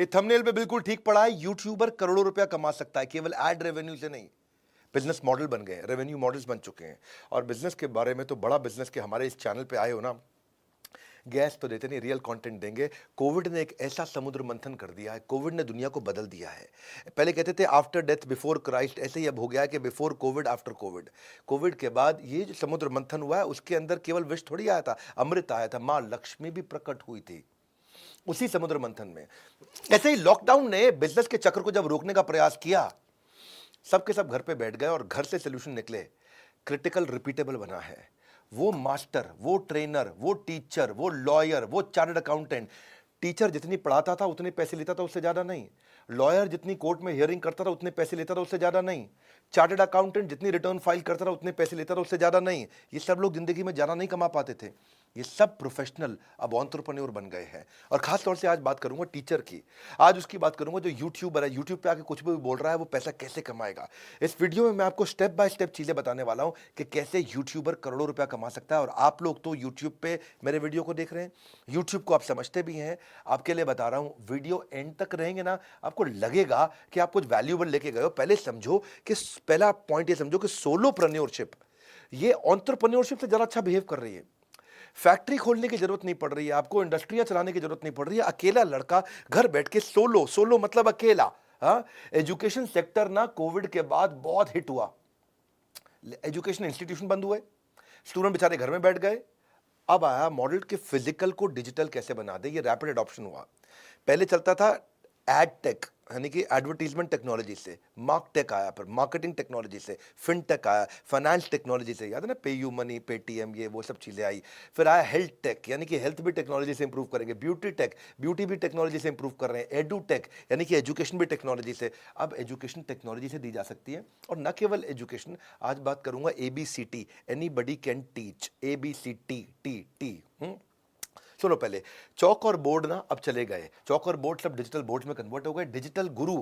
ये थंबनेल पे बिल्कुल ठीक पड़ा है। यूट्यूबर करोड़ों रुपया कमा सकता है केवल एड रेवेन्यू से नहीं। बिजनेस मॉडल बन गए, रेवेन्यू मॉडल्स बन चुके हैं। और बिजनेस के बारे में तो बड़ा बिजनेस के हमारे इस चैनल पे आए हो ना, गैस तो देते नहीं, रियल कंटेंट देंगे। कोविड ने एक ऐसा समुद्र मंथन कर दिया है, कोविड ने दुनिया को बदल दिया है। पहले कहते थे आफ्टर डेथ बिफोर क्राइस्ट, ऐसे ही अब हो गया है कि before Covid after Covid. Covid के बाद ये जो समुद्र मंथन हुआ है उसके अंदर केवल विष थोड़ी आया था, अमृत आया था। माँ लक्ष्मी भी प्रकट हुई थी उसी समुद्र मंथन में। ऐसे ही लॉकडाउन ने बिजनेस के चक्र को जब रोकने का प्रयास किया, सबके सब घर पे बैठ गए और घर से सोल्यूशन निकले। क्रिटिकल रिपीटेबल बना है। वो मास्टर, वो ट्रेनर, वो टीचर, वो लॉयर, वो चार्टर्ड अकाउंटेंट। टीचर जितनी पढ़ाता था उतने पैसे लेता था, उससे ज्यादा नहीं। लॉयर जितनी कोर्ट में हियरिंग करता था उतने पैसे लेता था, उससे ज्यादा नहीं। चार्टर्ड अकाउंटेंट जितनी रिटर्न फाइल करता था उतने पैसे लेता था, उससे ज्यादा नहीं। ये सब लोग जिंदगी में ज्यादा नहीं कमा पाते थे। ये सब प्रोफेशनल अब एंटरप्रेन्योर बन गए हैं। और खास तौर से आज बात करूंगा टीचर की। आज उसकी बात करूंगा जो यूट्यूबर है, यूट्यूब पे आके कुछ भी बोल रहा है, वो पैसा कैसे कमाएगा। इस वीडियो में मैं आपको स्टेप बाय स्टेप चीजें बताने वाला हूं कि कैसे यूट्यूबर करोड़ों रुपया कमा सकता है। और आप लोग तो यूट्यूब पे मेरे वीडियो को देख रहे हैं, यूट्यूब को आप समझते भी हैं। आपके लिए बता रहा हूं, वीडियो एंड तक रहेंगे ना, आपको लगेगा कि आप कुछ वैल्यूएबल लेके गए हो। पहले समझो कि पहला पॉइंट ये समझो कि सोलोप्रेन्योरशिप ये एंटरप्रेन्योरशिप से ज्यादा अच्छा बिहेव कर रही है। फैक्ट्री खोलने की जरूरत नहीं पड़ रही है आपको, इंडस्ट्रियां चलाने की जरूरत नहीं पड़ रही है। अकेला लड़का घर बैठ के सोलो, सोलो मतलब अकेला। हाँ, एजुकेशन सेक्टर ना कोविड के बाद बहुत हिट हुआ। एजुकेशन इंस्टीट्यूशन बंद हुए, स्टूडेंट बेचारे घर में बैठ गए। अब आया मॉडल के फिजिकल को डिजिटल कैसे बना दे, ये रैपिड एडॉप्शन हुआ। पहले चलता था एड टेक, यानी कि एडवर्टीजमेंट टेक्नोलॉजी से। मार्क टेक आया, फिर मार्केटिंग टेक्नोलॉजी से। फिनटेक आया, फाइनेंस टेक्नोलॉजी से, याद है ना, पे यू मनी, पेटीएम, ये वो सब चीजें आई। फिर आया हेल्थ टेक, यानी कि हेल्थ भी टेक्नोलॉजी से इंप्रूव करेंगे। ब्यूटी टेक, ब्यूटी भी टेक्नोलॉजी से इंप्रूव कर रहे हैं। एडू टेक, यानी कि एजुकेशन भी टेक्नोलॉजी से। अब एजुकेशन टेक्नोलॉजी से दी जा सकती है। और न केवल एजुकेशन, आज बात करूंगा ABCT, anybody can teach, ABCT, T. सुनो, पहले चौक और बोर्ड ना अब चले गए। चौक और बोर्ड सब डिजिटल बोर्ड में कन्वर्ट हो गए। डिजिटल गुरु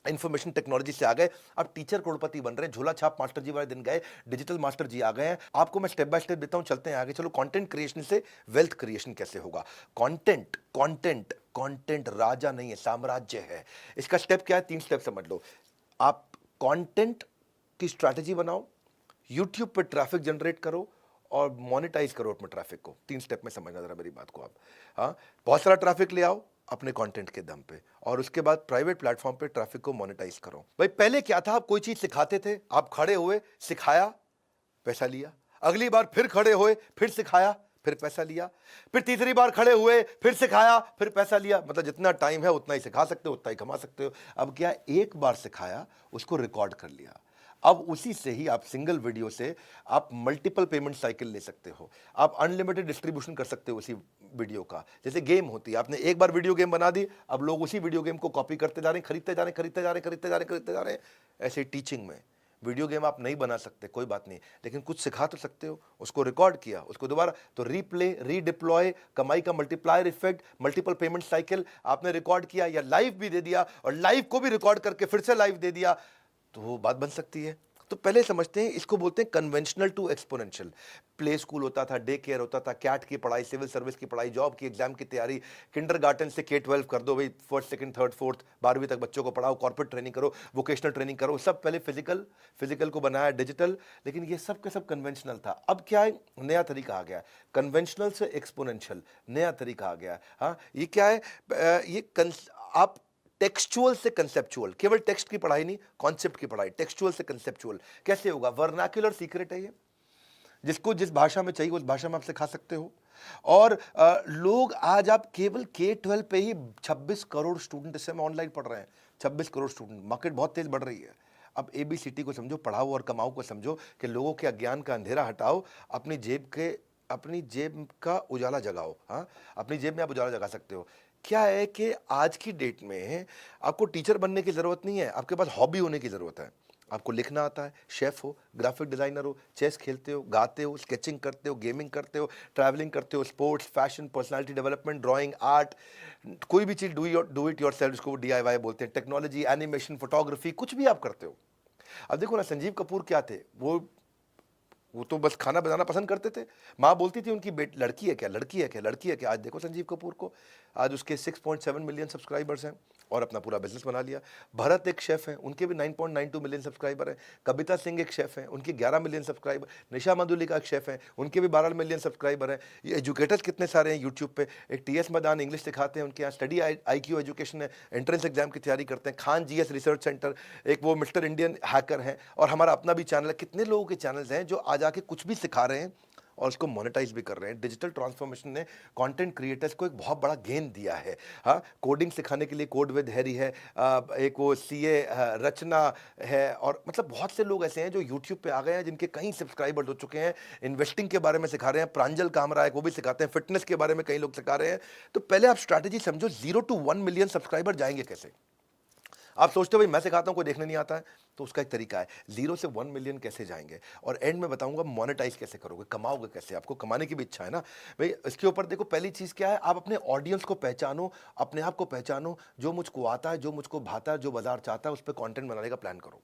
इंफॉर्मेशन टेक्नोलॉजी से आ गए। अब टीचर करोड़पति बन रहे हैं। झोला छाप मास्टर जी वाले दिन गए, डिजिटल मास्टर जी आ गए हैं। आपको मैं स्टेप बाय स्टेप देता हूं, चलते हैं आगे। चलो, कंटेंट क्रिएशन से वेल्थ क्रिएशन कैसे होगा। कंटेंट कंटेंट कंटेंट राजा नहीं है, साम्राज्य है। इसका स्टेप क्या है, 3 स्टेप समझ लो। आप कंटेंट की स्ट्रैटेजी बनाओ, यूट्यूब पे ट्रैफिक जनरेट करो और मोनेटाइज करो अपने ट्रैफिक को। 3 स्टेप में समझना जरा मेरी बात को आप। हाँ, बहुत सारा ट्रैफिक ले आओ अपने कंटेंट के दम पे, और उसके बाद प्राइवेट प्लेटफॉर्म पे ट्रैफिक को मोनेटाइज करो। भाई पहले क्या था, आप कोई चीज सिखाते थे, आप खड़े हुए, सिखाया, पैसा लिया। अगली बार फिर खड़े हुए, फिर सिखाया, फिर पैसा लिया। फिर तीसरी बार खड़े हुए, फिर सिखाया, फिर पैसा लिया। मतलब जितना टाइम है उतना ही सिखा सकते हो, उतना ही कमा सकते हो। अब क्या, एक बार सिखाया, उसको रिकॉर्ड कर लिया। अब उसी से ही आप सिंगल वीडियो से आप मल्टीपल पेमेंट साइकिल ले सकते हो। आप अनलिमिटेड डिस्ट्रीब्यूशन कर सकते हो उसी वीडियो का। जैसे गेम होती है, आपने एक बार वीडियो गेम बना दी, अब लोग उसी वीडियो गेम को कॉपी करते जा रहे हैं, खरीदते जा रहे हैं, खरीदते जा रहे हैं, खरीदते जा रहे हैं, खरीदते जा रहे हैं। ऐसे टीचिंग में वीडियो गेम आप नहीं बना सकते, कोई बात नहीं, लेकिन कुछ सिखा तो सकते हो। उसको रिकॉर्ड किया, उसको दोबारा तो रीप्ले, रीडिप्लॉय, कमाई का multiplier effect, multiple payment cycle. आपने रिकॉर्ड किया या लाइव भी दे दिया, और लाइव को भी रिकॉर्ड करके फिर से लाइव दे दिया, तो वो बात बन सकती है। तो पहले समझते हैं, इसको बोलते हैं conventional to exponential. Play school होता था, डे केयर होता था, कैट की पढ़ाई, सिविल सर्विस की पढ़ाई, जॉब की, एग्जाम की तैयारी, किंडरगार्टन से K-12 कर दो भाई, फर्स्ट सेकंड थर्ड फोर्थ 12वीं तक बच्चों को पढ़ाओ, कॉर्पोरेट ट्रेनिंग करो, वोकेशनल ट्रेनिंग करो। सब पहले फिजिकल को बनाया डिजिटल, लेकिन ये सब का सब कन्वेंशनल था। अब क्या है, नया तरीका आ गया, कन्वेंशनल से एक्सपोनेंशियल, नया तरीका आ गया। हाँ, ये क्या है, आप टेक्सचुअल से कंसेप्चुअल, केवल टेक्स्ट की पढ़ाई नहीं, कॉन्सेप्ट की पढ़ाई। टेक्सचुअल से कंसेप्चुअल कैसे होगा, वर्नाक्युलर सीक्रेट है ये, जिसको जिस भाषा में चाहिए उस भाषा में आप सिखा सकते हो। और लोग आज आप केवल K-12 पे ही 26 करोड़ स्टूडेंट इस समय ऑनलाइन पढ़ रहे हैं। 26 करोड़ स्टूडेंट, मार्केट बहुत तेज बढ़ रही है। अब ABCT को समझो, पढ़ाओ और कमाओ को समझो, कि लोगों के अज्ञान का अंधेरा हटाओ, अपनी जेब का उजाला जगाओ। हाँ, अपनी जेब में आप उजाला जगा सकते हो। क्या है कि आज की डेट में आपको टीचर बनने की जरूरत नहीं है, आपके पास हॉबी होने की जरूरत है। आपको लिखना आता है, शेफ हो, ग्राफिक डिजाइनर हो, चेस खेलते हो, गाते हो, स्केचिंग करते हो, गेमिंग करते हो, ट्रैवलिंग करते हो, sports, fashion, personality development, drawing, art, कोई भी चीज डू इट योरसेल्फ, इसको DIY बोलते हैं। टेक्नोलॉजी, एनिमेशन, फोटोग्राफी, कुछ भी आप करते हो। अब देखो ना, संजीव कपूर क्या थे, वो वो तो बस खाना बनाना पसंद करते थे। माँ बोलती थी उनकी लड़की है क्या, लड़की है क्या, लड़की है क्या। आज देखो संजीव कपूर को, आज उसके 6.7 मिलियन सब्सक्राइबर्स हैं और अपना पूरा बिजनेस बना लिया। भरत एक शेफ हैं, उनके भी 9.92 मिलियन सब्सक्राइबर हैं। कविता सिंह एक शेफ हैं, उनके 11 मिलियन सब्सक्राइबर। निशा मधुलिका एक शेफ हैं, उनके भी 12 मिलियन सब्सक्राइबर हैं। ये एजुकेटर्स कितने सारे हैं यूट्यूब पे। एक टीएस मैदान इंग्लिश सिखाते हैं, उनके यहाँ स्टडी IQ एजुकेशन है, एंट्रेंस एग्जाम की तैयारी करते हैं। खान GS रिसर्च सेंटर, एक वो मिस्टर इंडियन हैकर हैं, और हमारा अपना भी चैनल है। कितने लोगों के चैनल्स हैं जो आज आके कुछ भी सिखा रहे हैं और उसको मोनेटाइज भी कर रहे हैं। डिजिटल ट्रांसफॉर्मेशन ने कंटेंट क्रिएटर्स को एक बहुत बड़ा गेन दिया है। हाँ, कोडिंग सिखाने के लिए कोड विद हैरी है, एक वो CA रचना है, और मतलब बहुत से लोग ऐसे हैं जो यूट्यूब पे आ गए हैं जिनके कई सब्सक्राइबर्स हो चुके हैं। इन्वेस्टिंग के बारे में सिखा रहे हैं, प्रांजल कामरा है वो भी सिखाते हैं। फिटनेस के बारे में कई लोग सिखा रहे हैं। तो पहले आप स्ट्रैटेजी समझो, 0 to 1 मिलियन सब्सक्राइबर जाएंगे कैसे। आप सोचते हो भाई मैं सिखाता हूं कोई देखने नहीं आता है, तो उसका एक तरीका है, 0 से 1 मिलियन कैसे जाएंगे, और एंड में बताऊंगा मोनेटाइज कैसे करोगे, कमाओगे कैसे। आपको कमाने की भी इच्छा है ना भाई, इसके ऊपर देखो। पहली चीज क्या है, आप अपने ऑडियंस को पहचानो, अपने आप को पहचानो। जो मुझको आता है, जो मुझको भाता है, जो बाजार चाहता है, उस पर कॉन्टेंट बनाने का प्लान करो।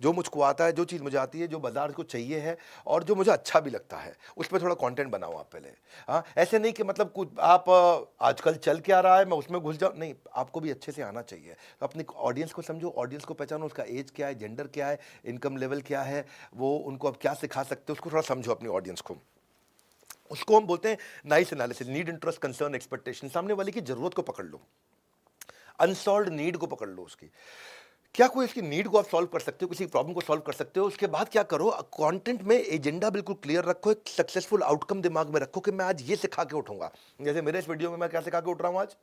जो मुझको आता है, जो चीज़ मुझे आती है, जो बाजार को चाहिए है और जो मुझे अच्छा भी लगता है, उस पर थोड़ा कंटेंट बनाओ आप पहले। हाँ, ऐसे नहीं कि मतलब कुछ आप आजकल चल क्या रहा है मैं उसमें घुस जाऊँ, नहीं, आपको भी अच्छे से आना चाहिए। तो अपनी ऑडियंस को समझो, ऑडियंस को पहचानो, उसका एज क्या है, जेंडर क्या है, इनकम लेवल क्या है, वो उनको आप क्या सिखा सकते हो, उसको थोड़ा समझो अपनी ऑडियंस को। उसको हम बोलते हैं nice analysis, need, interest, concern, expectation. सामने वाले की जरूरत को पकड़ लो, अनसॉल्व्ड नीड को पकड़ लो उसकी। क्या कोई इसकी नीड को आप सॉल्व कर सकते हो, किसी प्रॉब्लम को सॉल्व कर सकते हो। उसके बाद क्या करो, कंटेंट में एजेंडा बिल्कुल क्लियर रखो, एक सक्सेसफुल आउटकम दिमाग में रखो कि मैं आज ये सिखा के उठूंगा। जैसे मेरे इस वीडियो में मैं क्या सिखा के उठ रहा हूं आज,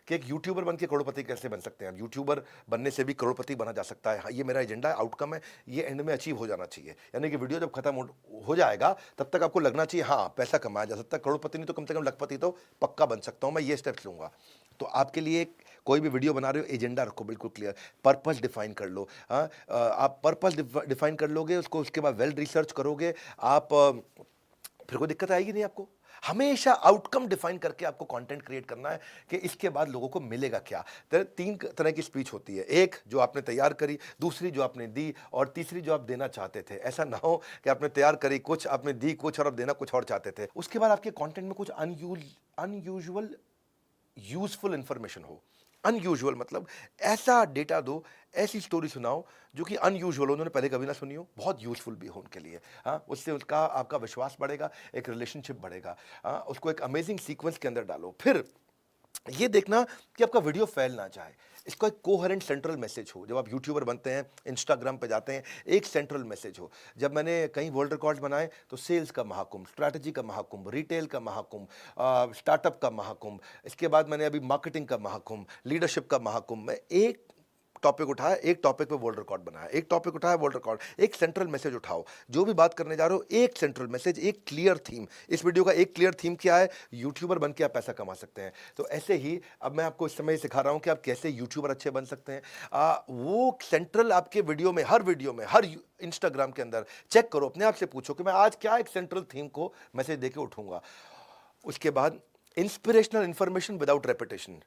कि एक यूट्यूबर बन के करोड़पति कैसे बन सकते हैं। यूट्यूबर बनने से भी करोड़पति बना जा सकता है। हाँ, ये मेरा एजेंडा है, आउटकम है, ये एंड में अचीव हो जाना चाहिए। यानी कि वीडियो जब खत्म हो जाएगा तब तक आपको लगना चाहिए हाँ पैसा कमाया जा सकता है, करोड़पति नहीं तो कम से कम लखपति तो पक्का बन सकता हूं मैं, ये स्टेप्स लूंगा। तो आपके लिए कोई भी वीडियो बना रहे हो, एजेंडा रखो बिल्कुल क्लियर, पर्पस डिफाइन कर लो। हाँ, आप पर्पस डिफाइन कर लोगे उसको, उसके बाद वेल रिसर्च करोगे आप, फिर कोई दिक्कत आएगी नहीं आपको। हमेशा आउटकम डिफाइन करके आपको कंटेंट क्रिएट करना है कि इसके बाद लोगों को मिलेगा क्या। 3 तरह की स्पीच होती है, एक जो आपने तैयार करी, दूसरी जो आपने दी, और तीसरी जो आप देना चाहते थे। ऐसा ना हो कि आपने तैयार करी कुछ, आपने दी कुछ और आप देना कुछ और चाहते थे। उसके बाद आपके कंटेंट में कुछ अनयूजुअल यूजफुल इंफॉर्मेशन हो। अनयूजुअल मतलब ऐसा डेटा दो, ऐसी स्टोरी सुनाओ जो कि अनयूजुअल, उन्होंने पहले कभी ना सुनी हो, बहुत यूजफुल भी हो उनके लिए। हाँ, उससे उसका आपका विश्वास बढ़ेगा, एक रिलेशनशिप बढ़ेगा। हाँ, उसको एक अमेजिंग सीक्वेंस के अंदर डालो। फिर ये देखना कि आपका वीडियो फैल ना जाए, इसका एक कोहेरेंट सेंट्रल मैसेज हो। जब आप यूट्यूबर बनते हैं, इंस्टाग्राम पे जाते हैं, एक सेंट्रल मैसेज हो। जब मैंने कई वर्ल्ड रिकॉर्ड्स बनाए तो सेल्स का महाकुंभ, स्ट्रैटेजी का महाकुंभ, रिटेल का महाकुंभ, स्टार्टअप का महाकुंभ, इसके बाद मैंने अभी मार्केटिंग का महाकुंभ, लीडरशिप का महाकुंभ। मैं एक टॉपिक उठाया, एक टॉपिक पे वर्ल्ड रिकॉर्ड बनाया, एक टॉपिक उठाया वर्ल्ड रिकॉर्ड, एक सेंट्रल मैसेज उठाओ। जो भी बात करने जा रहे हो, एक सेंट्रल मैसेज, एक क्लियर थीम। इस वीडियो का एक क्लियर थीम क्या है, यूट्यूबर बन के आप पैसा कमा सकते हैं। तो ऐसे ही अब मैं आपको इस समय सिखा रहा हूं कि आप कैसे यूट्यूबर अच्छे बन सकते हैं। वो सेंट्रल आपके वीडियो में, हर इंस्टाग्राम के अंदर चेक करो, अपने आप से पूछो कि मैं आज क्या एक सेंट्रल थीम को मैसेज देके उठूंगा। उसके बाद इंस्पिरेशनल इंफॉर्मेशन विदाउट रेपिटेशन।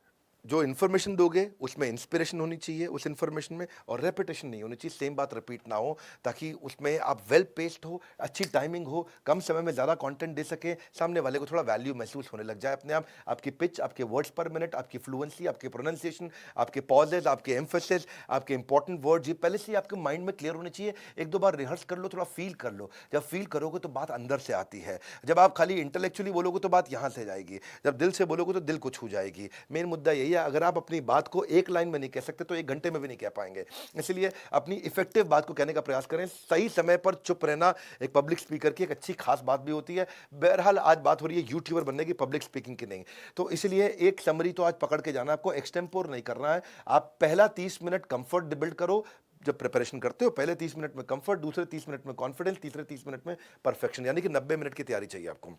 जो इन्फॉर्मेशन दोगे उसमें इंस्पिरेशन होनी चाहिए उस इन्फॉर्मेशन में, और रेपिटेशन नहीं होनी चाहिए, सेम बात रिपीट ना हो, ताकि उसमें आप वेल पेस्ड हो, अच्छी टाइमिंग हो, कम समय में ज़्यादा कंटेंट दे सके, सामने वाले को थोड़ा वैल्यू महसूस होने लग जाए अपने आप। आपकी पिच, आपके वर्ड्स पर मिनट, आपकी फ्लुएंसी, आपके प्रोनाउंसिएशन, आपके पॉजेज, आपके एम्फेसिस, आपके इंपॉर्टेंट वर्ड्स, ये पहले से आपके माइंड में क्लियर होने चाहिए। एक दो बार रिहर्स कर लो, थोड़ा फील कर लो। जब फील करोगे तो बात अंदर से आती है। जब आप खाली इंटेलेक्चुअली बोलोगे तो बात यहाँ से जाएगी, जब दिल से बोलोगे तो दिल को छू जाएगी। मेन मुद्दा यही है, अगर आप अपनी बात को एक लाइन में नहीं कह सकते तो 1 घंटे में भी नहीं कह पाएंगे। इसलिए अपनी इफेक्टिव बात को कहने का प्रयास करें। सही समय पर चुप रहना एक पब्लिक स्पीकर की एक अच्छी खास बात भी होती है। बहरहाल आज बात हो रही है यूट्यूबर बनने की, पब्लिक स्पीकिंग की नहीं। तो इसलिए एक समरी तो आज पकड़ के जाना, आपको एक्सटेम्पोर नहीं करना है। आप पहला 30 मिनट कंफर्ट बिल्ड करो। जब प्रिपरेशन करते हो, पहले 30 मिनट में कंफर्ट, दूसरे 30 मिनट में कॉन्फिडेंस, तीसरे 30 मिनट में परफेक्शन, यानी कि 90 मिनट की तैयारी चाहिए आपको।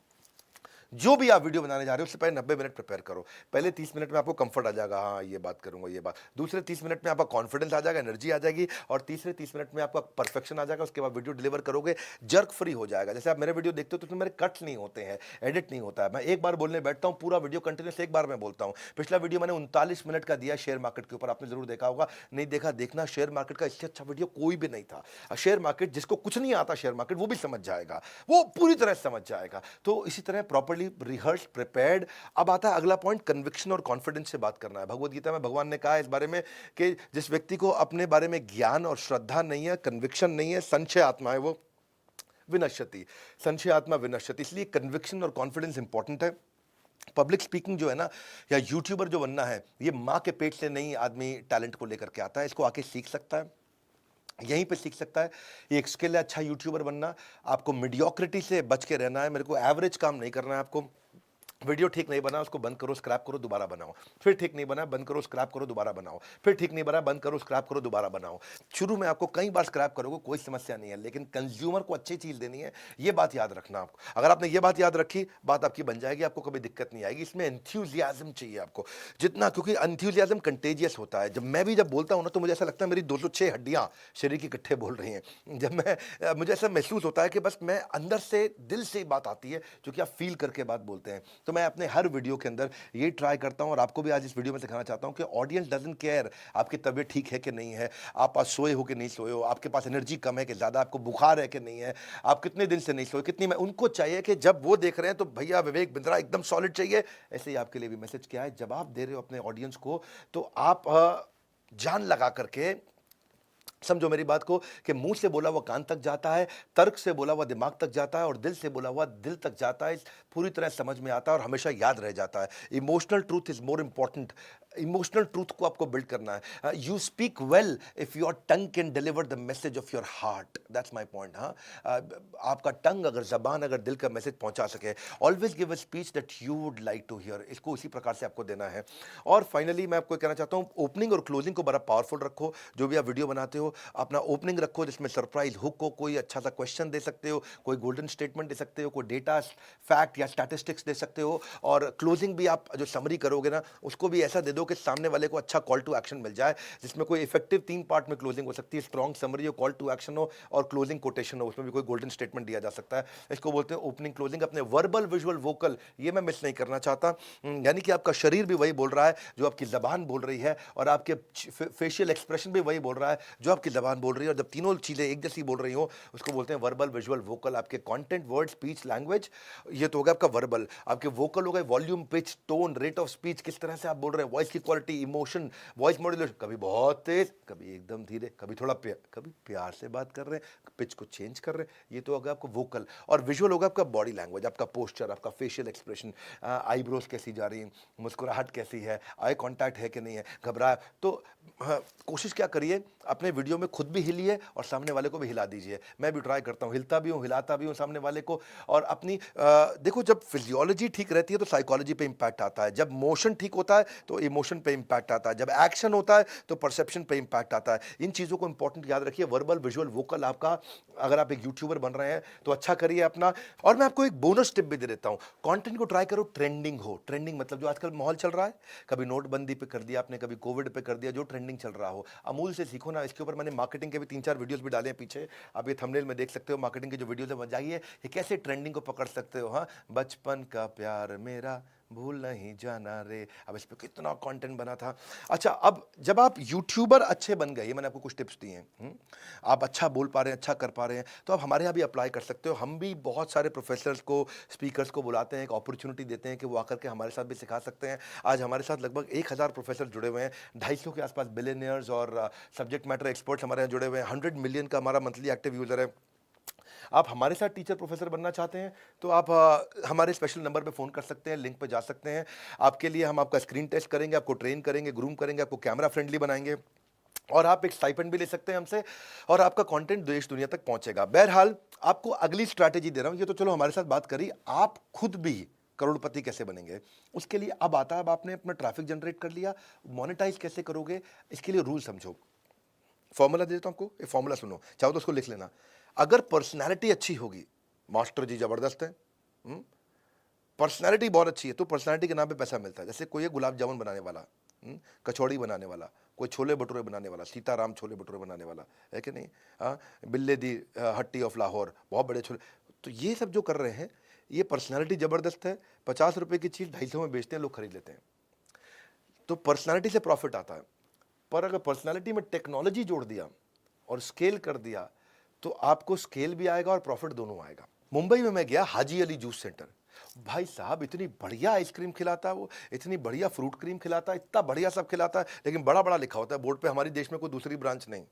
जो भी आप वीडियो बनाने जा रहे हो उससे पहले 90 मिनट प्रिपेयर करो। पहले 30 मिनट में आपको कंफर्ट आ जाएगा, हाँ ये बात करूंगा, ये बात। दूसरे 30 मिनट में आपका कॉन्फिडेंस आ जाएगा, एनर्जी आ जाएगी, और तीसरे 30 मिनट में आपका परफेक्शन आ जाएगा। उसके बाद वीडियो डिलीवर करोगे, जर्क फ्री हो जाएगा। जैसे आप मेरे वीडियो देखते हो तो उसमें मेरे कट्स नहीं होते हैं, एडिट नहीं होता है। मैं एक बार बोलने बैठता हूँ, पूरा वीडियो कंटिन्यूस एक बार में बोलता हूँ। पिछला वीडियो मैंने 39 मिनट का दिया शेयर मार्केट के ऊपर, आपने जरूर देखा होगा, नहीं देखा देखना। शेयर मार्केट का इससे अच्छा वीडियो कोई भी नहीं था। शेयर मार्केट, जिसको कुछ नहीं आता शेयर मार्केट, वो भी समझ जाएगा, वो पूरी तरह समझ जाएगा। तो इसी तरह प्रॉपर्ली रिहर्स, प्रिपेयर्ड। अब आता है अगला पॉइंट, कन्विक्शन और कॉन्फिडेंस से बात करना है। भगवत गीता में भगवान ने कहा है इस बारे में कि जिस व्यक्ति को अपने बारे में ज्ञान और श्रद्धा नहीं है, कन्विक्शन नहीं है, संशय आत्मा है, वो विनश्यति, संशय आत्मा विनश्यति। इसलिए कन्विक्शन और कॉन्फिडेंस इंपॉर्टेंट है। पब्लिक स्पीकिंग जो है ना, या यूट्यूबर जो बनना है, ये माँ के पेट से नहीं आदमी टैलेंट को लेकर के आता है, इसको आके सीख सकता है, यहीं पे सीख सकता है। ये एक स्किल है अच्छा यूट्यूबर बनना। आपको मीडियोक्रिटी से बच के रहना है, मेरे को एवरेज काम नहीं करना है। आपको वीडियो ठीक नहीं बना, उसको बंद करो, स्क्रैप करो, दोबारा बनाओ। फिर ठीक नहीं बना, बंद करो, स्क्रैप करो, दोबारा बनाओ। फिर ठीक नहीं बना, बंद करो, स्क्रैप करो, दोबारा बनाओ। शुरू में आपको कई बार स्क्रैप करोगे, कोई समस्या नहीं है, लेकिन कंज्यूमर को अच्छी चीज देनी है, ये बात याद रखना आपको। अगर आपने ये बात याद रखी, बात आपकी बन जाएगी, आपको कभी दिक्कत नहीं आएगी। इसमें एंथ्यूजियाज्म चाहिए आपको जितना, क्योंकि एंथ्यूजियाज्म कंटेजियस होता है। जब बोलता हूं ना, तो मुझे ऐसा लगता है मेरी 206 हड्डियां शरीर की इकट्ठे बोल रही हैं। मुझे ऐसा महसूस होता है कि बस मैं अंदर से, दिल से बात आती है, जो कि आप फील करके बात बोलते हैं। तो मैं अपने हर वीडियो के अंदर ये ट्राई करता हूं, और आपको भी आज इस वीडियो में सिखाना चाहता हूं कि ऑडियंस डजंट केयर आपकी तबीयत ठीक है कि नहीं है, आप आज सोए हो कि नहीं सोए हो, आपके पास एनर्जी कम है कि ज्यादा, आपको बुखार है कि नहीं है, आप कितने दिन से नहीं सोए, कितनी में। उनको चाहिए कि जब वो देख रहे हैं तो भैया विवेक बिंद्रा एकदम सॉलिड चाहिए। ऐसे ही आपके लिए भी मैसेज क्या है, जब आप दे रहे हो अपने ऑडियंस को, तो आप जान लगा करके समझो मेरी बात को, कि मुंह से बोला हुआ कान तक जाता है, तर्क से बोला हुआ दिमाग तक जाता है, और दिल से बोला हुआ दिल तक जाता है। पूरी तरह समझ में आता है और हमेशा याद रह जाता है। Emotional truth is more important. Emotional truth को आपको बिल्ड करना है। You speak well if your tongue can deliver the message of your heart, that's my point. हाँ, आपका टंग अगर, जबान अगर दिल का मैसेज पहुंचा सके, always give a speech that you would like to hear, इसको उसी प्रकार से आपको देना है। और फाइनली मैं आपको कहना चाहता हूं, ओपनिंग और क्लोजिंग को बड़ा पावरफुल रखो। जो भी आप वीडियो बनाते हो, अपना ओपनिंग रखो जिसमें सरप्राइज हुक हो, कोई अच्छा सा क्वेश्चन दे सकते हो, कोई गोल्डन स्टेटमेंट दे सकते हो, कोई डेटा फैक्ट या स्टैटिस्टिक्स दे सकते हो। और क्लोजिंग भी आप जो समरी करोगे ना, उसको भी ऐसा दे दो कि सामने वाले को अच्छा कॉल टू एक्शन मिल जाए, जिसमें कोई इफेक्टिव 3 पार्ट में क्लोजिंग हो सकती है। स्ट्रॉन्ग समरी हो, कॉल टू एक्शन हो, और क्लोजिंग कोटेशन हो, उसमें भी कोई गोल्डन स्टेटमेंट दिया जा सकता है। इसको बोलते हैं ओपनिंग क्लोजिंग। अपने वर्बल, विजुअल, वोकल, ये मैं मिस नहीं करना चाहता। यानी कि आपका शरीर भी वही बोल रहा है जो आपकी जबान बोल रही है, और आपके फेशियल एक्सप्रेशन भी वही बोल रहा है जो आपकी जबान बोल रही है। और जब तीनों चीजें एक जैसी बोल रही हो, उसको बोलते हैं वर्बल, विजुअल, वोकल। आपके कंटेंट, वर्ड, स्पीच, लैंग्वेज, ये तो हो गया आपका वर्बल। आपके वोकल हो गए volume, pitch, tone, rate of speech, किस तरह से आप बोल रहे हैं, वॉइस की क्वालिटी, इमोशन, वॉइस मॉड्यूलेशन, कभी बहुत तेज, कभी एकदम धीरे, कभी थोड़ा कभी प्यार से बात कर रहे हैं, पिच को चेंज कर रहे हैं। ये तो होगा आपको वोकल। और विजुअल होगा आपका बॉडी लैंग्वेज, आपका पोस्चर, आपका फेशियल एक्सप्रेशन, आईब्रोज कैसी जा रही है, मुस्कुराहट कैसी है, आई कॉन्टैक्ट है कि नहीं है, घबराया तो। हाँ, कोशिश क्या करिए, अपने वीडियो में खुद भी हिलिए और सामने वाले को भी हिला दीजिए। मैं भी ट्राई करता हूँ, हिलता भी हूँ, हिलाता भी हूँ सामने वाले को। और अपनी देखो, जब फिजियोलॉजी ठीक रहती है तो साइकोलॉजी पे इंपैक्ट आता है, जब मोशन ठीक होता है तो इमोशन पे इंपैक्ट आता है, जब एक्शन होता है तो परसेप्शन पे इंपैक्ट आता है। इन चीज़ों को इंपॉर्टेंट याद रखिए। वर्बल, विजुअल, वोकल आपका, अगर आप एक यूट्यूबर बन रहे हैं तो अच्छा करिए अपना। और मैं आपको एक बोनस टिप भी दे देता हूँ, कंटेंट को ट्राई करो ट्रेंडिंग हो। ट्रेंडिंग मतलब जो आजकल माहौल चल रहा है, कभी नोटबंदी पे कर दिया आपने, कभी कोविड पे कर दिया, जो ट्रेंडिंग चल रहा हो। अमूल से सीखो ना, इसके ऊपर मैंने मार्केटिंग के भी 3-4 वीडियोस भी डाले हैं पीछे, आप ये थंबनेल में देख सकते हो। मार्केटिंग के जो वीडियोस है, जाइए ये कैसे ट्रेंडिंग को पकड़ सकते हो। हाँ, बचपन का प्यार मेरा भूल नहीं जाना रे, अब इस पे कितना कंटेंट बना था। अच्छा, अब जब आप यूट्यूबर अच्छे बन गए, मैंने आपको कुछ टिप्स दिए हैं, आप अच्छा बोल पा रहे हैं, अच्छा कर पा रहे हैं, तो आप हमारे यहाँ भी अप्लाई कर सकते हो। हम भी बहुत सारे प्रोफेसर्स को, स्पीकर्स को बुलाते हैं, एक अपॉर्चुनिटी देते हैं कि वो आकर के हमारे साथ भी सिखा सकते हैं। आज हमारे साथ लगभग 1000 प्रोफेसर जुड़े हुए हैं, 250 के आसपास बिलियनियर्स और सब्जेक्ट मैटर एक्सपर्ट्स हमारे यहाँ जुड़े हुए हैं। 100 मिलियन का हमारा मंथली एक्टिव यूजर है। आप हमारे साथ टीचर प्रोफेसर बनना चाहते हैं तो आप हमारे स्पेशल नंबर पे फ़ोन कर सकते हैं, लिंक पे जा सकते हैं। आपके लिए हम आपका स्क्रीन टेस्ट करेंगे, आपको ट्रेन करेंगे, ग्रूम करेंगे, आपको कैमरा फ्रेंडली बनाएंगे, और आप एक स्टाइपेंड भी ले सकते हैं हमसे, और आपका कंटेंट देश दुनिया तक पहुंचेगा। बहरहाल, आपको अगली स्ट्रैटेजी दे रहा हूं। ये तो चलो हमारे साथ बात करी, आप खुद भी करोड़पति कैसे बनेंगे उसके लिए अब आता है। अब आपने अपना ट्रैफिक जनरेट कर लिया, मोनेटाइज कैसे करोगे, इसके लिए रूल समझो। फॉर्मूला दे देता हूं आपको, एक फॉर्मूला सुनो, चाहो तो उसको लिख लेना। अगर पर्सनैलिटी अच्छी होगी, मास्टर जी जबरदस्त है, पर्सनैलिटी बहुत अच्छी है तो पर्सनैलिटी के नाम पे पैसा मिलता है। जैसे कोई है गुलाब जामुन बनाने वाला, कचौड़ी बनाने वाला, कोई छोले भटूरे बनाने वाला, सीताराम छोले भटूरे बनाने वाला है कि नहीं, हाँ, बिल्ले दी हट्टी ऑफ लाहौर, बहुत बड़े छोले। तो ये सब जो कर रहे हैं ये पर्सनैलिटी ज़बरदस्त है। 50 रुपये की चीज़ 250 में बेचते हैं, लोग खरीद लेते हैं। तो पर्सनैलिटी से प्रॉफिट आता है। पर अगर पर्सनैलिटी में टेक्नोलॉजी जोड़ दिया और स्केल कर दिया तो आपको स्केल भी आएगा और प्रॉफिट दोनों आएगा। मुंबई में मैं गया हाजी अली जूस सेंटर, भाई साहब इतनी बढ़िया आइसक्रीम खिलाता है वो, इतनी बढ़िया फ्रूट क्रीम खिलाता है, इतना बढ़िया सब खिलाता है, लेकिन बड़ा बड़ा लिखा होता है बोर्ड पे, हमारे देश में कोई दूसरी ब्रांच नहीं।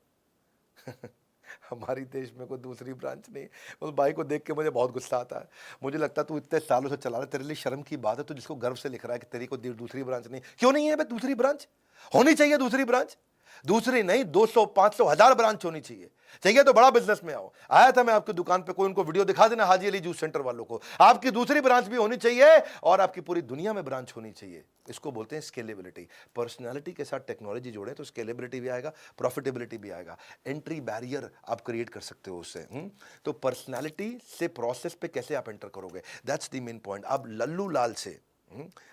हमारी देश में कोई दूसरी ब्रांच नहीं। उस भाई को देख के मुझे बहुत गुस्सा आता है। मुझे लगता है तू इतने सालों से चला रहा है, तेरे लिए शर्म की बात है, तू जिसको गर्व से लिख रहा है कि तेरी को दूसरी ब्रांच नहीं। क्यों नहीं है भाई? दूसरी ब्रांच होनी चाहिए। दूसरी ब्रांच, दूसरी नहीं 200 500 1000 ब्रांच होनी चाहिए। चाहिए तो बड़ा बिजनेस में आओ। आया था मैं आपकी दुकान पे, कोई उनको वीडियो दिखा देना हाजी अली जूस सेंटर वालों को। आपकी दूसरी ब्रांच भी होनी चाहिए और आपकी पूरी दुनिया में ब्रांच होनी चाहिए। इसको बोलते हैं स्केलेबिलिटी। पर्सनालिटी के साथ टेक्नोलॉजी जोड़े तो स्केलेबिलिटी भी आएगा, प्रॉफिटेबिलिटी भी आएगा। एंट्री बैरियर आप क्रिएट कर सकते हो उससे। तो पर्सनालिटी से प्रोसेस पे कैसे आप एंटर करोगे, दैट्स द मेन पॉइंट। आप लल्लू लाल से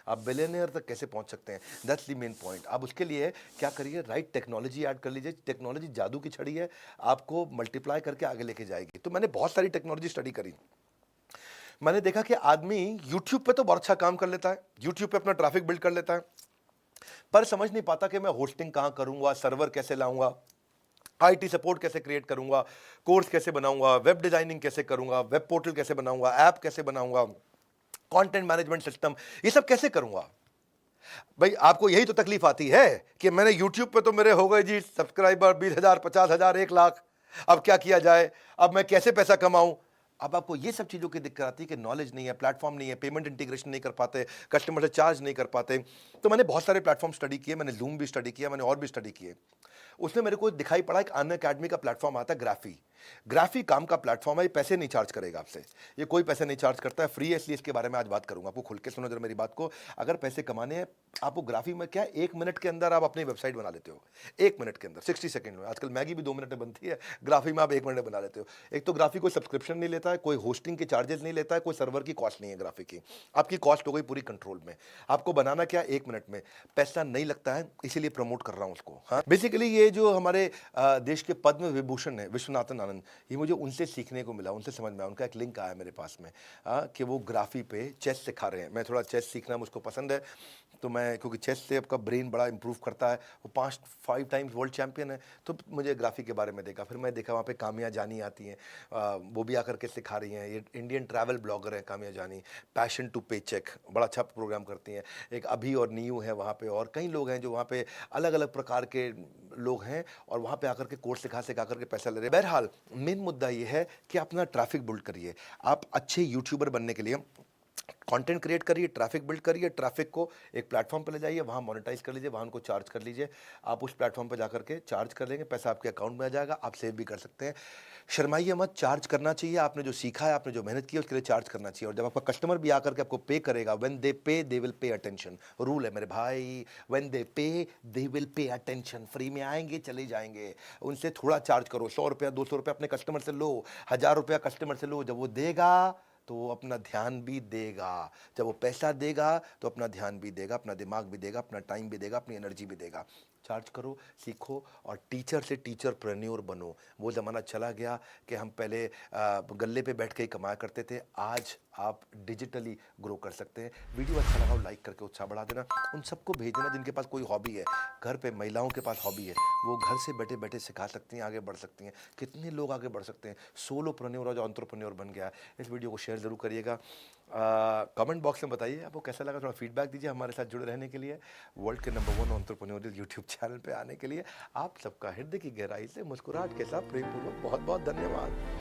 आप बिलियनियर तक कैसे पहुंच सकते हैं, दैट्स द मेन पॉइंट। आप उसके लिए क्या करिए, राइट टेक्नोलॉजी ऐड कर लीजिए। टेक्नोलॉजी जादू की छड़ी है, आपको मल्टीप्लाई करके आगे लेके जाएगी। तो मैंने बहुत सारी टेक्नोलॉजी स्टडी करी। मैंने देखा कि आदमी यूट्यूब पे तो बहुत अच्छा काम कर लेता है, यूट्यूब पे अपना ट्रैफिक बिल्ड कर लेता है, पर समझ नहीं पाता कि मैं होस्टिंग कहाँ करूंगा, सर्वर कैसे लाऊंगा, आईटी सपोर्ट कैसे क्रिएट करूंगा, कोर्स कैसे बनाऊंगा, वेब डिजाइनिंग कैसे करूंगा, वेब पोर्टल कैसे बनाऊंगा, ऐप कैसे बनाऊंगा, कंटेंट मैनेजमेंट सिस्टम, ये सब कैसे करूंगा। भाई आपको यही तो तकलीफ आती है कि मैंने YouTube पे तो मेरे हो गए जी सब्सक्राइबर 20,000 50,000 1 लाख, अब क्या किया जाए, अब मैं कैसे पैसा कमाऊं। अब आपको ये सब चीज़ों की दिक्कत आती है कि नॉलेज नहीं है, प्लेटफॉर्म नहीं है, पेमेंट इंटीग्रेशन नहीं कर पाते, कस्टमर से चार्ज नहीं कर पाते। तो मैंने बहुत सारे प्लेटफॉर्म स्टडी किए, मैंने जूम भी स्टडी किया, मैंने और भी स्टडी किए। उसमें मेरे को दिखाई पड़ा एक अन अकेडमी का प्लेटफॉर्म आता है, ग्राफी। ग्राफी काम का प्लेटफॉर्म है, ये पैसे नहीं चार्ज करेगा आपसे, ये कोई पैसे नहीं चार्ज करता है, फ्री है। इसलिए इसके बारे में आज बात करूंगा। आपको खुल के सुनो जरा मेरी बात को। अगर पैसे कमाने हैं आपको ग्राफी में, क्या 1 मिनट के अंदर आप अपनी वेबसाइट बना लेते हो, 1 मिनट के अंदर, 60 सेकंड में। आजकल मैगी भी 2 मिनट में बनती है, ग्राफी में आप 1 मिनट में बना लेते हो। एक तो ग्राफी कोई सब्सक्रिप्शन नहीं लेता है, कोई होस्टिंग के चार्जेस नहीं लेता है, कोई सर्वर की कॉस्ट नहीं है ग्राफी की। आपकी कॉस्ट हो गई पूरी कंट्रोल में। आपको बनाना क्या 1 मिनट में, पैसा नहीं लगता है, इसीलिए प्रमोट कर रहा हूं उसको। हाँ, बेसिकली ये जो हमारे देश के पद्म विभूषण है विश्वनाथन आनंद, ये मुझे उनसे सीखने को मिला, उनसे समझ में आया। उनका एक लिंक आया मेरे पास में कि वो ग्राफी पे चेस सिखा रहे हैं। मैं थोड़ा चेस सीखना मुझको पसंद है, तो मैं, क्योंकि चेस से आपका ब्रेन बड़ा इंप्रूव करता है। वो 5 टाइम्स वर्ल्ड चैंपियन है, तो मुझे ग्राफी के बारे में देखा। फिर मैं देखा वहाँ पे कामिया जानी आती हैं, वो भी आकर के सिखा रही हैं। ये इंडियन ट्रैवल ब्लॉगर है कामिया जानी, पैशन टू पे चेक, बड़ा अच्छा प्रोग्राम करती हैं। एक अभी और नीयू है वहाँ पे, और कई लोग हैं जो वहाँ पे अलग अलग प्रकार के लोग हैं और वहाँ पे आकर के कोर्स सिखा करके पैसा ले रहे हैं। बहरहाल मेन मुद्दा ये है कि अपना ट्रैफिक बिल्ड करिए। आप अच्छे यूट्यूबर बनने के लिए कंटेंट क्रिएट करिए, ट्रैफिक बिल्ड करिए, ट्रैफिक को एक प्लेटफॉर्म पे ले जाइए, वहाँ मोनेटाइज कर लीजिए, वहाँ उनको चार्ज कर लीजिए। आप उस प्लेटफॉर्म पे जाकर के चार्ज कर लेंगे, पैसा आपके अकाउंट में आ जाएगा, आप सेव भी कर सकते हैं। शर्माइए मत, चार्ज करना चाहिए। आपने जो सीखा है, आपने जो मेहनत की है, उसके लिए चार्ज करना चाहिए। और जब आपका कस्टमर भी आकर के आपको पे करेगा, व्हेन दे पे they will pay attention, rule है मेरे भाई, व्हेन दे पे they will pay attention. Free में आएंगे चले जाएंगे, उनसे थोड़ा चार्ज करो। 100 रुपया 200 रुपया अपने कस्टमर से लो, 1000 रुपया कस्टमर से लो। जब वो देगा तो वो अपना ध्यान भी देगा, जब वो पैसा देगा तो अपना ध्यान भी देगा, अपना दिमाग भी देगा, अपना टाइम भी देगा, अपनी एनर्जी भी देगा। चार्ज करो, सीखो और टीचर से टीचरप्रेन्योर बनो। वो ज़माना चला गया कि हम पहले गल्ले पे बैठ के ही कमाया करते थे। आज आप डिजिटली ग्रो कर सकते हैं। वीडियो अच्छा लगा हो लाइक करके उत्साह बढ़ा देना। उन सबको भेज देना जिनके पास कोई हॉबी है, घर पे महिलाओं के पास हॉबी है, वो घर से बैठे बैठे सिखा सकती हैं, आगे बढ़ सकती हैं। कितने लोग आगे बढ़ सकते हैं, सोलोप्रेन्योर और जो एंटरप्रेन्योर बन गया है। इस वीडियो को शेयर ज़रूर करिएगा। कमेंट बॉक्स में बताइए आपको कैसा लगा, थोड़ा फीडबैक दीजिए। हमारे साथ जुड़े रहने के लिए, वर्ल्ड के नंबर 1 एंटरप्रेन्योरियल यूट्यूब चैनल पे आने के लिए आप सबका हृदय की गहराई से मुस्कुराहट के साथ प्रेमपूर्वक बहुत बहुत धन्यवाद।